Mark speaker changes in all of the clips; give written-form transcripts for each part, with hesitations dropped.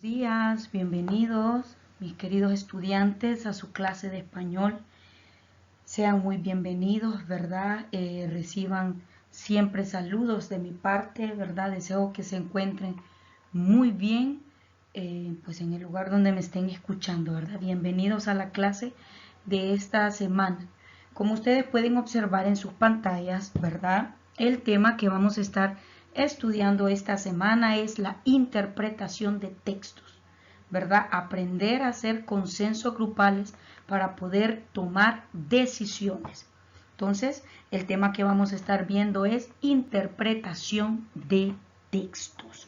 Speaker 1: Buenos días, bienvenidos mis queridos estudiantes a su clase de español. Sean muy bienvenidos, ¿verdad? Reciban siempre saludos de mi parte, ¿verdad? Deseo que se encuentren muy bien, pues en el lugar donde me estén escuchando, ¿verdad? Bienvenidos a la clase de esta semana. Como ustedes pueden observar en sus pantallas, ¿verdad? El tema que vamos a estar estudiando esta semana es la interpretación de textos, ¿verdad? Aprender a hacer consensos grupales para poder tomar decisiones. Entonces, el tema que vamos a estar viendo es interpretación de textos.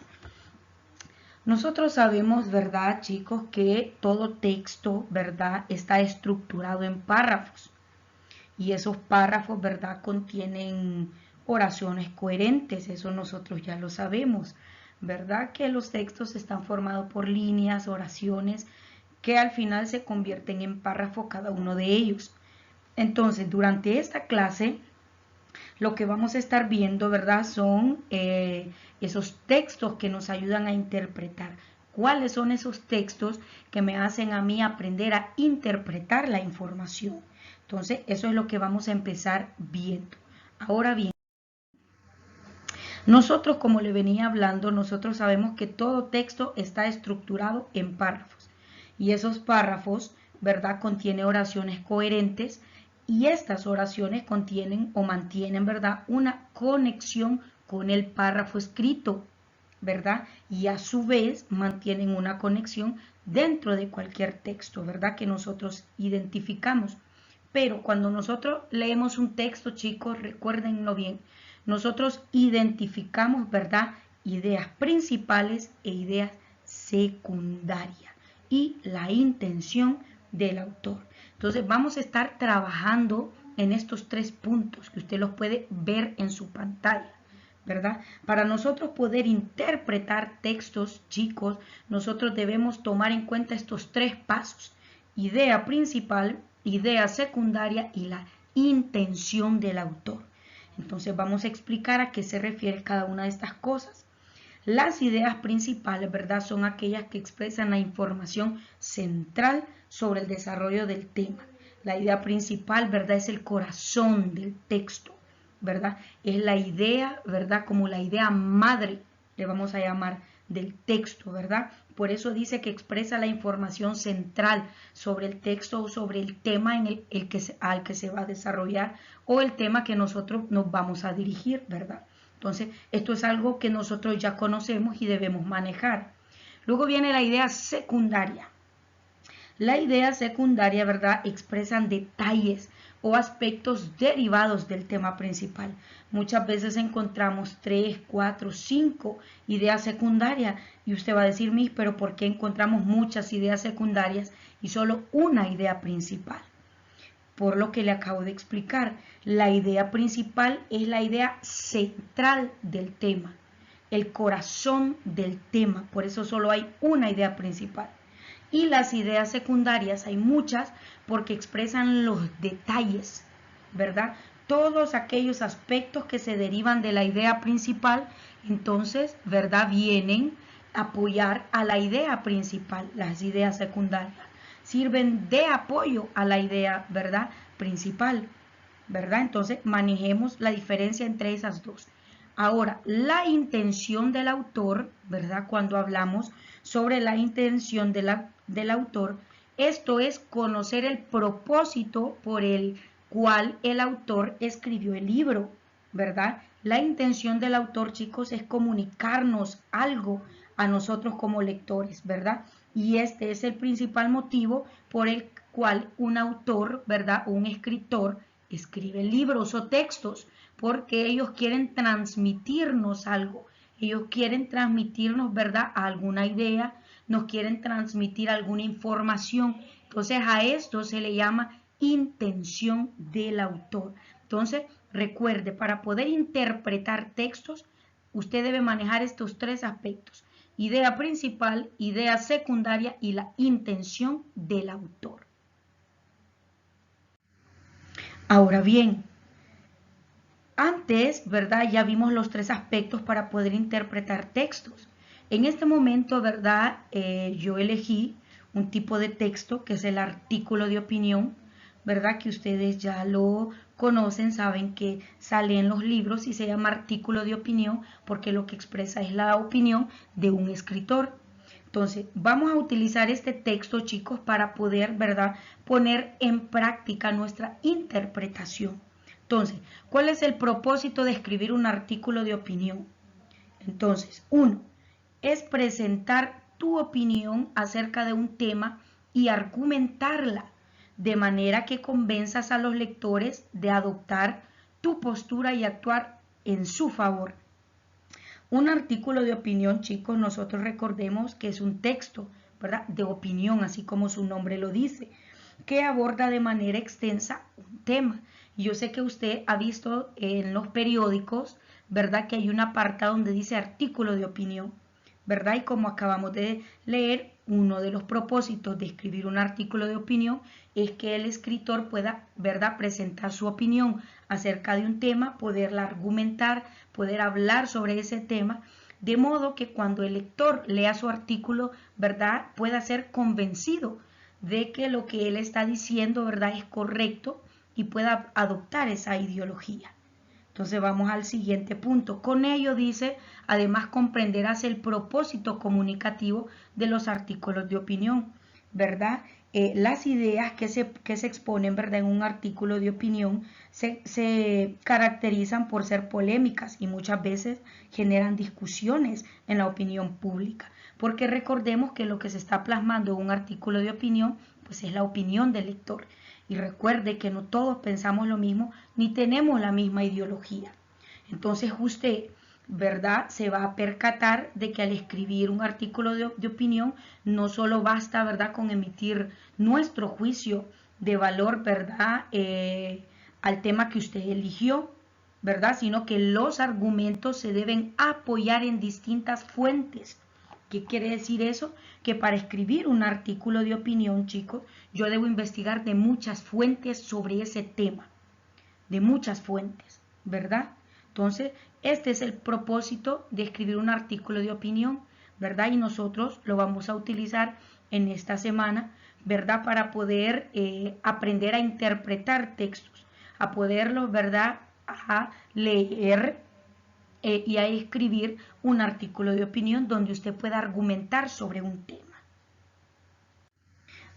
Speaker 1: Nosotros sabemos, ¿verdad, chicos, que todo texto, ¿verdad?, está estructurado en párrafos. Y esos párrafos, ¿verdad?, contienen oraciones coherentes, eso nosotros ya lo sabemos, ¿verdad? Que los textos están formados por líneas, oraciones, que al final se convierten en párrafo cada uno de ellos. Entonces, durante esta clase, lo que vamos a estar viendo, ¿verdad?, son esos textos que nos ayudan a interpretar. ¿Cuáles son esos textos que me hacen a mí aprender a interpretar la información? Entonces, eso es lo que vamos a empezar viendo. Ahora bien, nosotros, como le venía hablando, nosotros sabemos que todo texto está estructurado en párrafos. Y esos párrafos, ¿verdad?, contienen oraciones coherentes y estas oraciones contienen o mantienen, ¿verdad?, una conexión con el párrafo escrito, ¿verdad? Y a su vez mantienen una conexión dentro de cualquier texto, ¿verdad?, que nosotros identificamos. Pero cuando nosotros leemos un texto, chicos, recuérdenlo bien, nosotros identificamos, ¿verdad?, ideas principales e ideas secundarias y la intención del autor. Entonces vamos a estar trabajando en estos tres puntos que usted los puede ver en su pantalla, ¿verdad? Para nosotros poder interpretar textos, chicos, nosotros debemos tomar en cuenta estos tres pasos: idea principal, idea secundaria y la intención del autor. Entonces vamos a explicar a qué se refiere cada una de estas cosas. Las ideas principales, ¿verdad?, son aquellas que expresan la información central sobre el desarrollo del tema. La idea principal, ¿verdad?, es el corazón del texto, ¿verdad? Es la idea, ¿verdad?, como la idea madre, le vamos a llamar, del texto, ¿verdad? Por eso dice que expresa la información central sobre el texto o sobre el tema al que se va a desarrollar o el tema que nosotros nos vamos a dirigir, ¿verdad? Entonces, esto es algo que nosotros ya conocemos y debemos manejar. Luego viene la idea secundaria. La idea secundaria, ¿verdad?, expresan detalles o aspectos derivados del tema principal. Muchas veces encontramos 3, 4, 5 ideas secundarias y usted va a decir, Miss, pero ¿por qué encontramos muchas ideas secundarias y solo una idea principal? Por lo que le acabo de explicar, la idea principal es la idea central del tema, el corazón del tema, por eso solo hay una idea principal. Y las ideas secundarias hay muchas porque expresan los detalles, ¿verdad? Todos aquellos aspectos que se derivan de la idea principal, entonces, ¿verdad?, vienen a apoyar a la idea principal. Las ideas secundarias sirven de apoyo a la idea, ¿verdad?, principal, ¿verdad? Entonces, manejemos la diferencia entre esas dos. Ahora, la intención del autor, ¿verdad? Cuando hablamos sobre la intención del autor, esto es conocer el propósito por el cual el autor escribió el libro, ¿verdad? La intención del autor, chicos, es comunicarnos algo a nosotros como lectores, ¿verdad? Y este es el principal motivo por el cual un autor, ¿verdad?, un escritor escribe libros o textos, porque ellos quieren transmitirnos algo, ellos quieren transmitirnos, ¿verdad?, alguna idea, nos quieren transmitir alguna información. Entonces a esto se le llama intención del autor. Entonces recuerde, para poder interpretar textos, usted debe manejar estos tres aspectos: idea principal, idea secundaria y la intención del autor. Ahora bien, antes, ¿verdad?, ya vimos los tres aspectos para poder interpretar textos. En este momento, ¿verdad? Yo elegí un tipo de texto que es el artículo de opinión, ¿verdad? Que ustedes ya lo conocen, saben que sale en los libros y se llama artículo de opinión porque lo que expresa es la opinión de un escritor. Entonces, vamos a utilizar este texto, chicos, para poder, ¿verdad?, poner en práctica nuestra interpretación. Entonces, ¿cuál es el propósito de escribir un artículo de opinión? Entonces, uno, es presentar tu opinión acerca de un tema y argumentarla de manera que convenzas a los lectores de adoptar tu postura y actuar en su favor. Un artículo de opinión, chicos, nosotros recordemos que es un texto, ¿verdad?, de opinión, así como su nombre lo dice, que aborda de manera extensa un tema. Y yo sé que usted ha visto en los periódicos, ¿verdad?, que hay una parte donde dice artículo de opinión, ¿verdad? Y como acabamos de leer, uno de los propósitos de escribir un artículo de opinión es que el escritor pueda, ¿verdad?, presentar su opinión acerca de un tema, poderla argumentar, poder hablar sobre ese tema, de modo que cuando el lector lea su artículo, ¿verdad?, pueda ser convencido de que lo que él está diciendo, ¿verdad?, es correcto y pueda adoptar esa ideología. Entonces vamos al siguiente punto. Con ello dice, además comprenderás el propósito comunicativo de los artículos de opinión, ¿verdad? Las ideas que se exponen, ¿verdad?, en un artículo de opinión se caracterizan por ser polémicas y muchas veces generan discusiones en la opinión pública, porque recordemos que lo que se está plasmando en un artículo de opinión, pues es la opinión del lector. Y recuerde que no todos pensamos lo mismo ni tenemos la misma ideología. Entonces usted, ¿verdad?, se va a percatar de que al escribir un artículo de opinión no solo basta, ¿verdad?, con emitir nuestro juicio de valor, ¿verdad?, al tema que usted eligió, ¿verdad?, sino que los argumentos se deben apoyar en distintas fuentes. ¿Qué quiere decir eso? Que para escribir un artículo de opinión, chicos, yo debo investigar de muchas fuentes sobre ese tema, de muchas fuentes, ¿verdad? Entonces, este es el propósito de escribir un artículo de opinión, ¿verdad? Y nosotros lo vamos a utilizar en esta semana, ¿verdad?, para poder aprender a interpretar textos, a poderlos, ¿verdad?, a leer y a escribir un artículo de opinión donde usted pueda argumentar sobre un tema.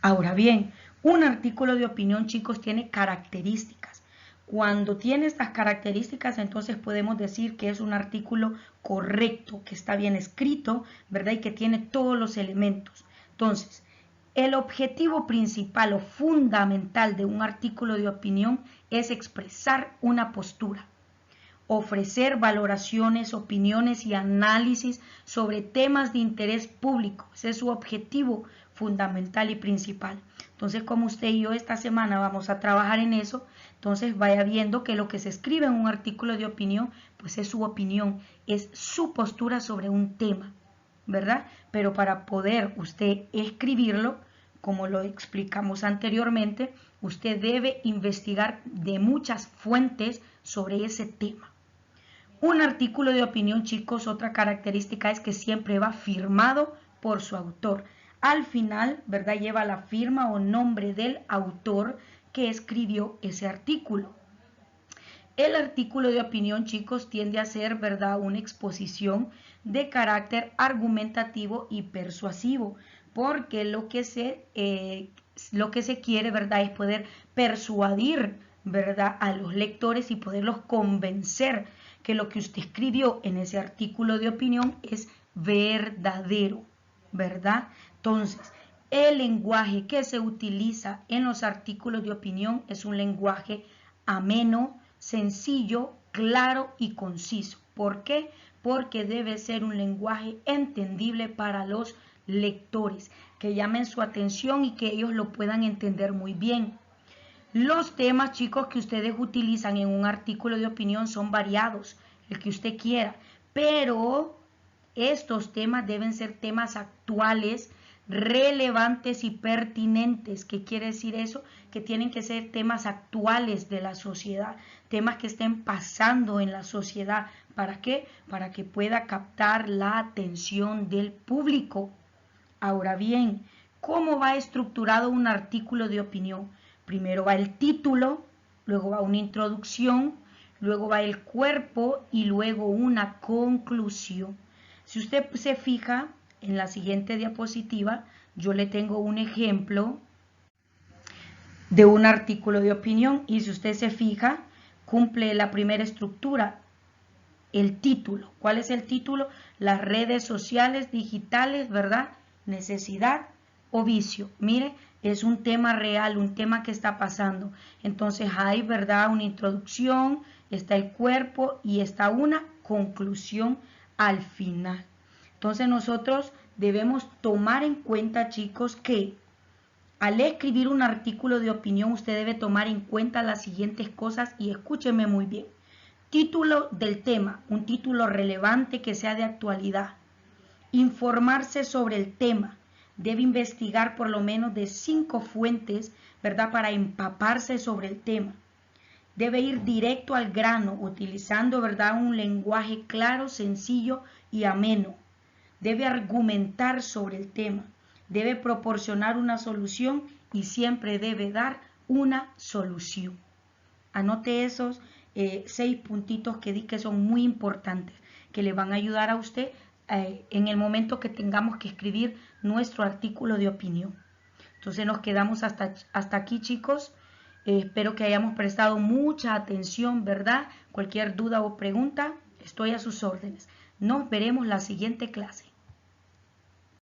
Speaker 1: Ahora bien, un artículo de opinión, chicos, tiene características. Cuando tiene estas características, entonces podemos decir que es un artículo correcto, que está bien escrito, ¿verdad?, y que tiene todos los elementos. Entonces, el objetivo principal o fundamental de un artículo de opinión es expresar una postura, ofrecer valoraciones, opiniones y análisis sobre temas de interés público. Ese es su objetivo fundamental y principal. Entonces, como usted y yo esta semana vamos a trabajar en eso, entonces vaya viendo que lo que se escribe en un artículo de opinión, pues es su opinión, es su postura sobre un tema, ¿verdad? Pero para poder usted escribirlo, como lo explicamos anteriormente, usted debe investigar de muchas fuentes sobre ese tema. Un artículo de opinión, chicos, otra característica es que siempre va firmado por su autor. Al final, ¿verdad?, lleva la firma o nombre del autor que escribió ese artículo. El artículo de opinión, chicos, tiende a ser, ¿verdad?, una exposición de carácter argumentativo y persuasivo, porque lo que se quiere, ¿verdad?, es poder persuadir, ¿verdad?, a los lectores y poderlos convencer que lo que usted escribió en ese artículo de opinión es verdadero, ¿verdad? Entonces, el lenguaje que se utiliza en los artículos de opinión es un lenguaje ameno, sencillo, claro y conciso. ¿Por qué? Porque debe ser un lenguaje entendible para los lectores, que llamen su atención y que ellos lo puedan entender muy bien. Los temas, chicos, que ustedes utilizan en un artículo de opinión son variados, el que usted quiera, pero estos temas deben ser temas actuales, relevantes y pertinentes. ¿Qué quiere decir eso? Que tienen que ser temas actuales de la sociedad, temas que estén pasando en la sociedad ¿Para qué? Para que pueda captar la atención del público. Ahora bien, ¿cómo va estructurado un artículo de opinión? Primero va el título, luego va una introducción, luego va el cuerpo y luego una conclusión. Si usted se fija en la siguiente diapositiva, yo le tengo un ejemplo de un artículo de opinión y si usted se fija, cumple la primera estructura, el título. ¿Cuál es el título? Las redes sociales digitales, ¿verdad? Necesidad o vicio. Mire, es un tema real, un tema que está pasando. Entonces hay, ¿verdad? Una introducción, está el cuerpo y está una conclusión al final. Entonces nosotros debemos tomar en cuenta, chicos, que al escribir un artículo de opinión usted debe tomar en cuenta las siguientes cosas y escúcheme muy bien. Título del tema, un título relevante que sea de actualidad. Informarse sobre el tema. Debe investigar por lo menos de 5 fuentes, ¿verdad? Para empaparse sobre el tema. Debe ir directo al grano, utilizando, ¿verdad? Un lenguaje claro, sencillo y ameno. Debe argumentar sobre el tema. Debe proporcionar una solución y siempre debe dar una solución. Anote esos 6 puntitos que di que son muy importantes, que le van a ayudar a usted en el momento que tengamos que escribir nuestro artículo de opinión. Entonces nos quedamos hasta aquí, chicos. Espero que hayamos prestado mucha atención, ¿verdad? Cualquier duda o pregunta, estoy a sus órdenes. Nos veremos la siguiente clase.